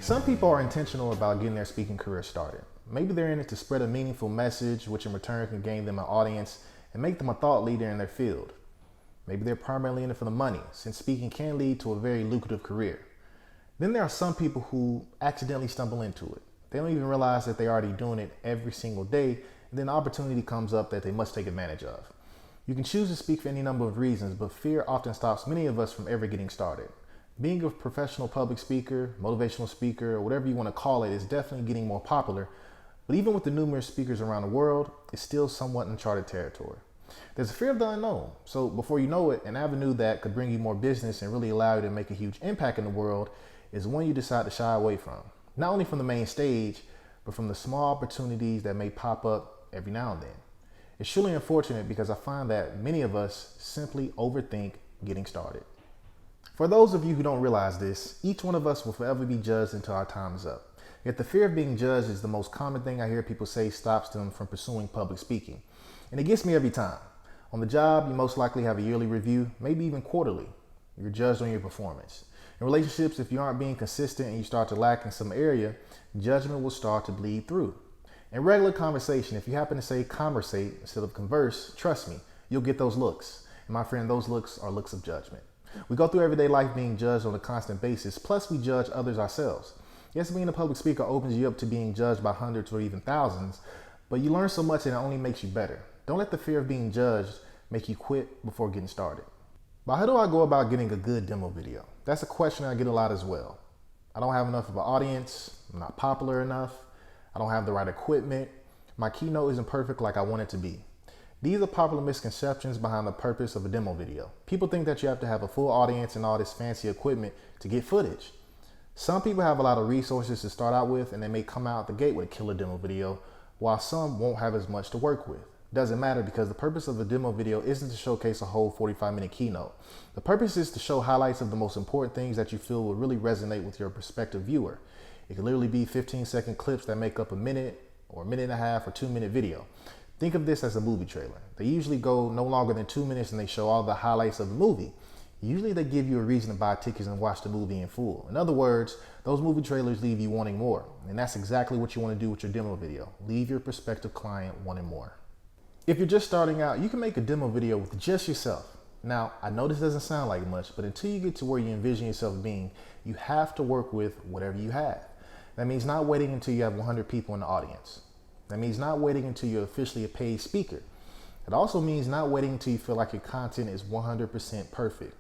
Some people are intentional about getting their speaking career started. Maybe they're in it to spread a meaningful message, which in return can gain them an audience and make them a thought leader in their field. Maybe they're primarily in it for the money, since speaking can lead to a very lucrative career. Then there are some people who accidentally stumble into it. They don't even realize that they're already doing it every single day, and then the opportunity comes up that they must take advantage of. You can choose to speak for any number of reasons, but fear often stops many of us from ever getting started. Being a professional public speaker, motivational speaker, or whatever you want to call it is definitely getting more popular, but even with the numerous speakers around the world, it's still somewhat uncharted territory. There's a fear of the unknown, so before you know it, an avenue that could bring you more business and really allow you to make a huge impact in the world is one you decide to shy away from. Not only from the main stage, but from the small opportunities that may pop up every now and then. It's truly unfortunate because I find that many of us simply overthink getting started. For those of you who don't realize this, each one of us will forever be judged until our time is up. Yet the fear of being judged is the most common thing I hear people say stops them from pursuing public speaking. And it gets me every time. On the job, you most likely have a yearly review, maybe even quarterly. You're judged on your performance. In relationships, if you aren't being consistent and you start to lack in some area, judgment will start to bleed through. In regular conversation, if you happen to say conversate instead of converse, trust me, you'll get those looks. And my friend, those looks are looks of judgment. We go through everyday life being judged on a constant basis, plus we judge others ourselves. Yes, being a public speaker opens you up to being judged by hundreds or even thousands, but you learn so much and it only makes you better. Don't let the fear of being judged make you quit before getting started. But how do I go about getting a good demo video? That's a question I get a lot as well. I don't have enough of an audience, I'm not popular enough, I don't have the right equipment, my keynote isn't perfect like I want it to be. These are popular misconceptions behind the purpose of a demo video. People think that you have to have a full audience and all this fancy equipment to get footage. Some people have a lot of resources to start out with and they may come out the gate with a killer demo video, while some won't have as much to work with. Doesn't matter because the purpose of a demo video isn't to showcase a whole 45-minute keynote. The purpose is to show highlights of the most important things that you feel will really resonate with your prospective viewer. It can literally be 15-second clips that make up a minute or a minute and a half or 2-minute video. Think of this as a movie trailer. They usually go no longer than 2 minutes and they show all the highlights of the movie. Usually they give you a reason to buy tickets and watch the movie in full. In other words, those movie trailers leave you wanting more. And that's exactly what you want to do with your demo video. Leave your prospective client wanting more. If you're just starting out, you can make a demo video with just yourself. Now, I know this doesn't sound like much, but until you get to where you envision yourself being, you have to work with whatever you have. That means not waiting until you have 100 people in the audience. That means not waiting until you're officially a paid speaker. It also means not waiting until you feel like your content is 100% perfect.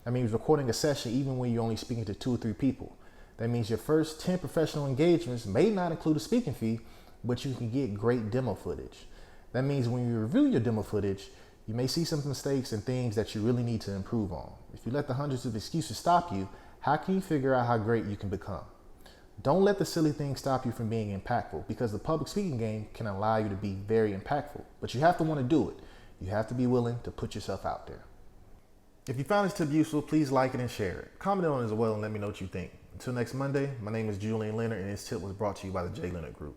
That means recording a session even when you're only speaking to 2 or 3 people. That means your first 10 professional engagements may not include a speaking fee, but you can get great demo footage. That means when you review your demo footage, you may see some mistakes and things that you really need to improve on. If you let the hundreds of excuses stop you, how can you figure out how great you can become? Don't let the silly things stop you from being impactful, because the public speaking game can allow you to be very impactful, but you have to want to do it. You have to be willing to put yourself out there. If you found this tip useful, please like it and share it. Comment on it as well and let me know what you think. Until next Monday, my name is Julian Leonard and this tip was brought to you by the J. Leonard Group.